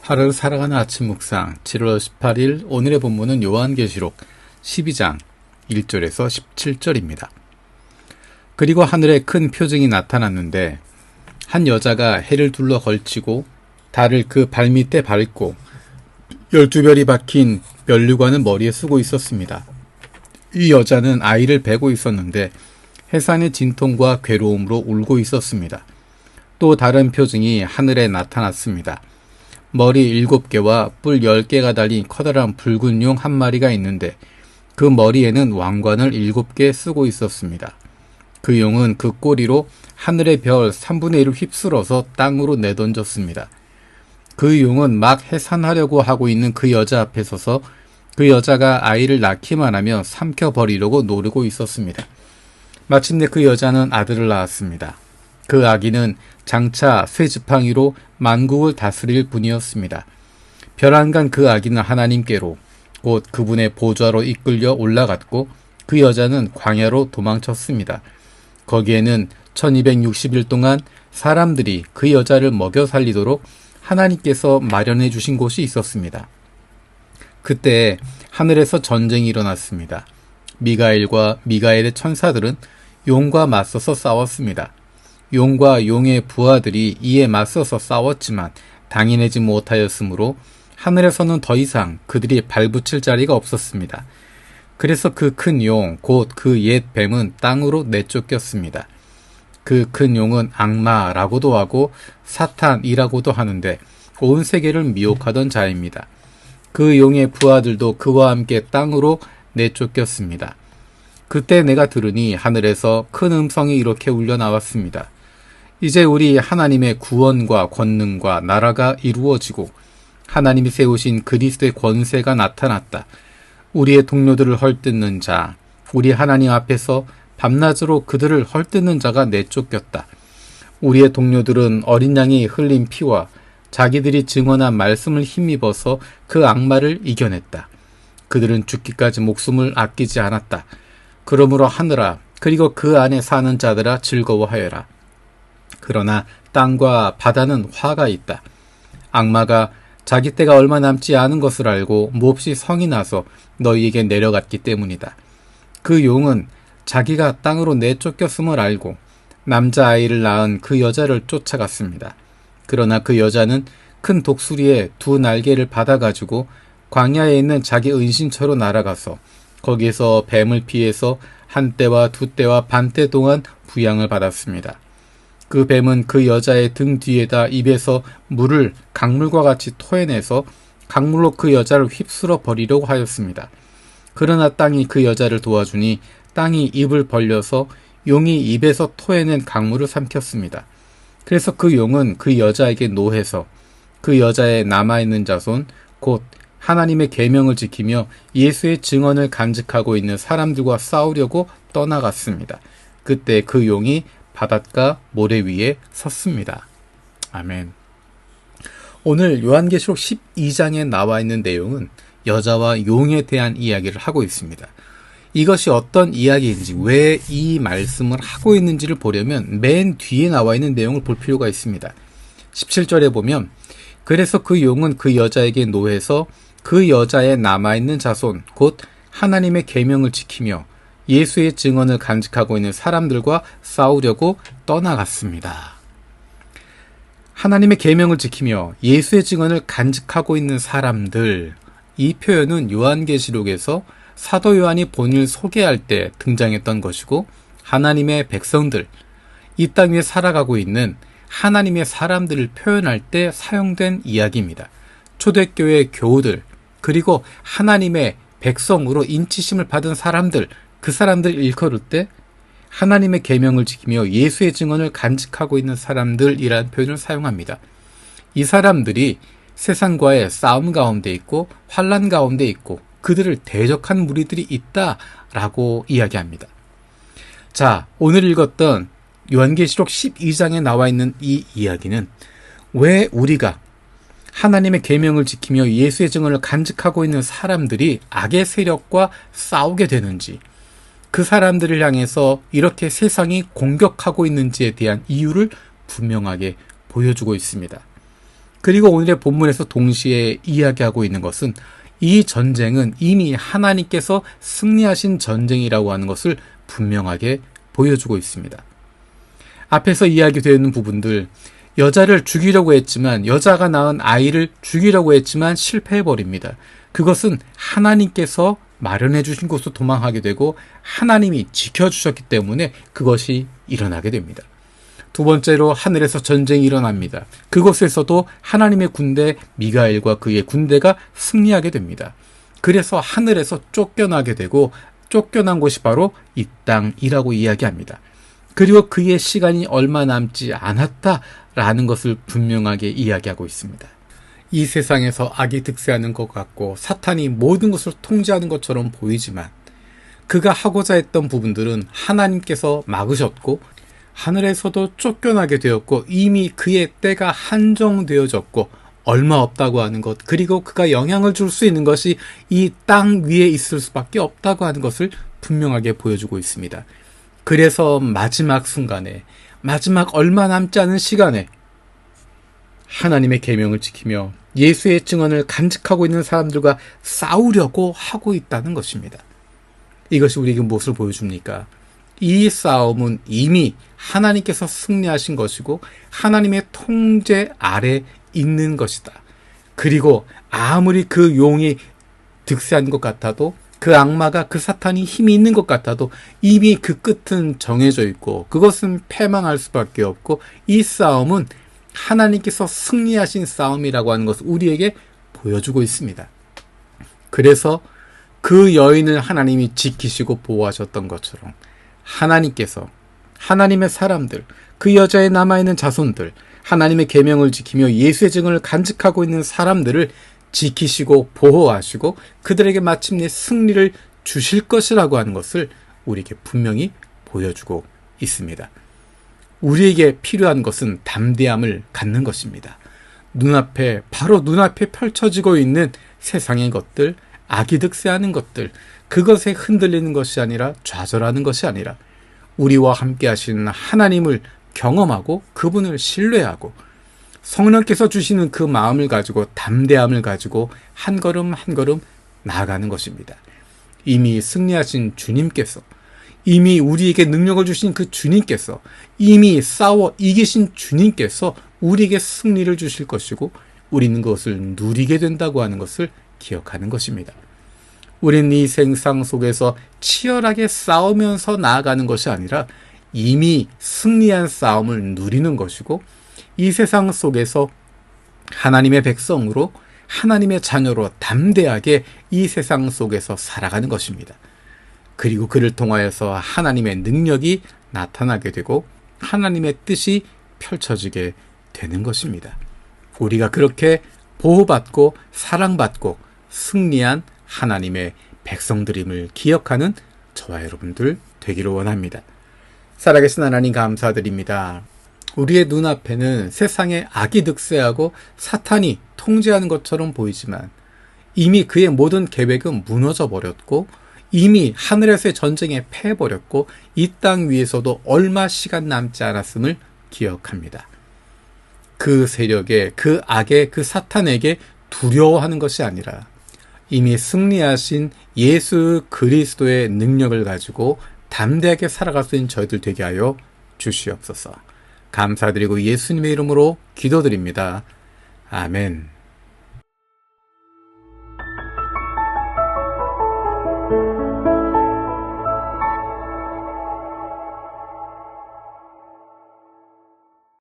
하루를 살아가는 아침 묵상 7월 18일 오늘의 본문은 요한계시록 12장 1절에서 17절입니다. 그리고 하늘에 큰 표징이 나타났는데 한 여자가 해를 둘러 걸치고 달을 그 발밑에 밟고 12별이 박힌 면류관을 머리에 쓰고 있었습니다. 이 여자는 아이를 베고 있었는데 해산의 진통과 괴로움으로 울고 있었습니다. 또 다른 표징이 하늘에 나타났습니다. 머리 7개와 뿔 10개가 달린 커다란 붉은 용 한 마리가 있는데 그 머리에는 왕관을 7개 쓰고 있었습니다. 그 용은 그 꼬리로 하늘의 별 3분의 1을 휩쓸어서 땅으로 내던졌습니다. 그 용은 막 해산하려고 하고 있는 그 여자 앞에 서서 그 여자가 아이를 낳기만 하면 삼켜버리려고 노리고 있었습니다. 마침내 그 여자는 아들을 낳았습니다. 그 아기는 장차 새 지팡이로 만국을 다스릴 분이었습니다. 별안간 그 아기는 하나님께로 곧 그분의 보좌로 이끌려 올라갔고 그 여자는 광야로 도망쳤습니다. 거기에는 1260일 동안 사람들이 그 여자를 먹여 살리도록 하나님께서 마련해 주신 곳이 있었습니다. 그때 하늘에서 전쟁이 일어났습니다. 미가엘과 미가엘의 천사들은 용과 맞서서 싸웠습니다. 용과 용의 부하들이 이에 맞서서 싸웠지만 당해내지 못하였으므로 하늘에서는 더 이상 그들이 발붙일 자리가 없었습니다. 그래서 그 큰 용, 곧 그 옛 뱀은 땅으로 내쫓겼습니다. 그 큰 용은 악마라고도 하고 사탄이라고도 하는데 온 세계를 미혹하던 자입니다. 그 용의 부하들도 그와 함께 땅으로 내쫓겼습니다. 그때 내가 들으니 하늘에서 큰 음성이 이렇게 울려 나왔습니다. 이제 우리 하나님의 구원과 권능과 나라가 이루어지고 하나님이 세우신 그리스도의 권세가 나타났다. 우리의 동료들을 헐뜯는 자, 우리 하나님 앞에서 밤낮으로 그들을 헐뜯는 자가 내쫓겼다. 우리의 동료들은 어린 양이 흘린 피와 자기들이 증언한 말씀을 힘입어서 그 악마를 이겨냈다. 그들은 죽기까지 목숨을 아끼지 않았다. 그러므로 하늘아, 그리고 그 안에 사는 자들아 즐거워하여라. 그러나 땅과 바다는 화가 있다. 악마가 자기 때가 얼마 남지 않은 것을 알고 몹시 성이 나서 너희에게 내려갔기 때문이다. 그 용은 자기가 땅으로 내쫓겼음을 알고 남자아이를 낳은 그 여자를 쫓아갔습니다. 그러나 그 여자는 큰 독수리의 2 날개를 받아가지고 광야에 있는 자기 은신처로 날아가서 거기에서 뱀을 피해서 1때와 2때와 반때 동안 부양을 받았습니다. 그 뱀은 그 여자의 등 뒤에다 입에서 물을 강물과 같이 토해내서 강물로 그 여자를 휩쓸어 버리려고 하였습니다. 그러나 땅이 그 여자를 도와주니 땅이 입을 벌려서 용이 입에서 토해낸 강물을 삼켰습니다. 그래서 그 용은 그 여자에게 노해서 그 여자의 남아있는 자손 곧 하나님의 계명을 지키며 예수의 증언을 간직하고 있는 사람들과 싸우려고 떠나갔습니다. 그때 그 용이 바닷가 모래 위에 섰습니다. 아멘. 오늘 요한계시록 12장에 나와 있는 내용은 여자와 용에 대한 이야기를 하고 있습니다. 이것이 어떤 이야기인지, 왜 이 말씀을 하고 있는지를 보려면 맨 뒤에 나와 있는 내용을 볼 필요가 있습니다. 17절에 보면 그래서 그 용은 그 여자에게 노해서 그 여자의 남아있는 자손 곧 하나님의 계명을 지키며 예수의 증언을 간직하고 있는 사람들과 싸우려고 떠나갔습니다. 하나님의 계명을 지키며 예수의 증언을 간직하고 있는 사람들, 이 표현은 요한계시록에서 사도 요한이 본인을 소개할 때 등장했던 것이고 하나님의 백성들, 이 땅 위에 살아가고 있는 하나님의 사람들을 표현할 때 사용된 이야기입니다. 초대교회 교우들, 그리고 하나님의 백성으로 인치심을 받은 사람들, 그 사람들 일컬을 때 하나님의 계명을 지키며 예수의 증언을 간직하고 있는 사람들이라는 표현을 사용합니다. 이 사람들이 세상과의 싸움 가운데 있고 환난 가운데 있고 그들을 대적한 무리들이 있다라고 이야기합니다. 자, 오늘 읽었던 요한계시록 12장에 나와 있는 이 이야기는 왜 우리가 하나님의 계명을 지키며 예수의 증언을 간직하고 있는 사람들이 악의 세력과 싸우게 되는지, 그 사람들을 향해서 이렇게 세상이 공격하고 있는지에 대한 이유를 분명하게 보여주고 있습니다. 그리고 오늘의 본문에서 동시에 이야기하고 있는 것은 이 전쟁은 이미 하나님께서 승리하신 전쟁이라고 하는 것을 분명하게 보여주고 있습니다. 앞에서 이야기되는 부분들, 여자를 죽이려고 했지만, 여자가 낳은 아이를 죽이려고 했지만 실패해버립니다. 그것은 하나님께서 마련해 주신 곳으로 도망하게 되고 하나님이 지켜주셨기 때문에 그것이 일어나게 됩니다. 두 번째로 하늘에서 전쟁이 일어납니다. 그곳에서도 하나님의 군대 미가엘과 그의 군대가 승리하게 됩니다. 그래서 하늘에서 쫓겨나게 되고 쫓겨난 곳이 바로 이 땅이라고 이야기합니다. 그리고 그의 시간이 얼마 남지 않았다라는 것을 분명하게 이야기하고 있습니다. 이 세상에서 악이 득세하는 것 같고 사탄이 모든 것을 통제하는 것처럼 보이지만 그가 하고자 했던 부분들은 하나님께서 막으셨고 하늘에서도 쫓겨나게 되었고 이미 그의 때가 한정되어졌고 얼마 없다고 하는 것, 그리고 그가 영향을 줄 수 있는 것이 이 땅 위에 있을 수밖에 없다고 하는 것을 분명하게 보여주고 있습니다. 그래서 마지막 순간에, 마지막 얼마 남지 않은 시간에 하나님의 계명을 지키며 예수의 증언을 간직하고 있는 사람들과 싸우려고 하고 있다는 것입니다. 이것이 우리에게 무엇을 보여줍니까? 이 싸움은 이미 하나님께서 승리하신 것이고 하나님의 통제 아래 있는 것이다. 그리고 아무리 그 용이 득세한 것 같아도, 그 악마가, 그 사탄이 힘이 있는 것 같아도 이미 그 끝은 정해져 있고 그것은 패망할 수밖에 없고 이 싸움은 하나님께서 승리하신 싸움이라고 하는 것을 우리에게 보여주고 있습니다. 그래서 그 여인을 하나님이 지키시고 보호하셨던 것처럼 하나님께서 하나님의 사람들, 그 여자에 남아있는 자손들, 하나님의 계명을 지키며 예수의 증언을 간직하고 있는 사람들을 지키시고 보호하시고 그들에게 마침내 승리를 주실 것이라고 하는 것을 우리에게 분명히 보여주고 있습니다. 우리에게 필요한 것은 담대함을 갖는 것입니다. 바로 눈앞에 펼쳐지고 있는 세상의 것들, 악이 득세하는 것들, 그것에 흔들리는 것이 아니라, 좌절하는 것이 아니라 우리와 함께 하시는 하나님을 경험하고 그분을 신뢰하고 성령께서 주시는 그 마음을 가지고 담대함을 가지고 한 걸음 한 걸음 나아가는 것입니다. 이미 승리하신 주님께서, 이미 우리에게 능력을 주신 그 주님께서, 이미 싸워 이기신 주님께서 우리에게 승리를 주실 것이고 우리는 그것을 누리게 된다고 하는 것을 기억하는 것입니다. 우리는 이 생상 속에서 치열하게 싸우면서 나아가는 것이 아니라 이미 승리한 싸움을 누리는 것이고 이 세상 속에서 하나님의 백성으로, 하나님의 자녀로 담대하게 이 세상 속에서 살아가는 것입니다. 그리고 그를 통하여서 하나님의 능력이 나타나게 되고 하나님의 뜻이 펼쳐지게 되는 것입니다. 우리가 그렇게 보호받고 사랑받고 승리한 하나님의 백성들임을 기억하는 저와 여러분들 되기를 원합니다. 살아계신 하나님 감사드립니다. 우리의 눈앞에는 세상의 악이 득세하고 사탄이 통제하는 것처럼 보이지만 이미 그의 모든 계획은 무너져 버렸고 이미 하늘에서의 전쟁에 패해버렸고 이 땅 위에서도 얼마 시간 남지 않았음을 기억합니다. 그 세력에, 그 악에, 그 사탄에게 두려워하는 것이 아니라 이미 승리하신 예수 그리스도의 능력을 가지고 담대하게 살아갈 수 있는 저희들 되게 하여 주시옵소서. 감사드리고 예수님의 이름으로 기도드립니다. 아멘.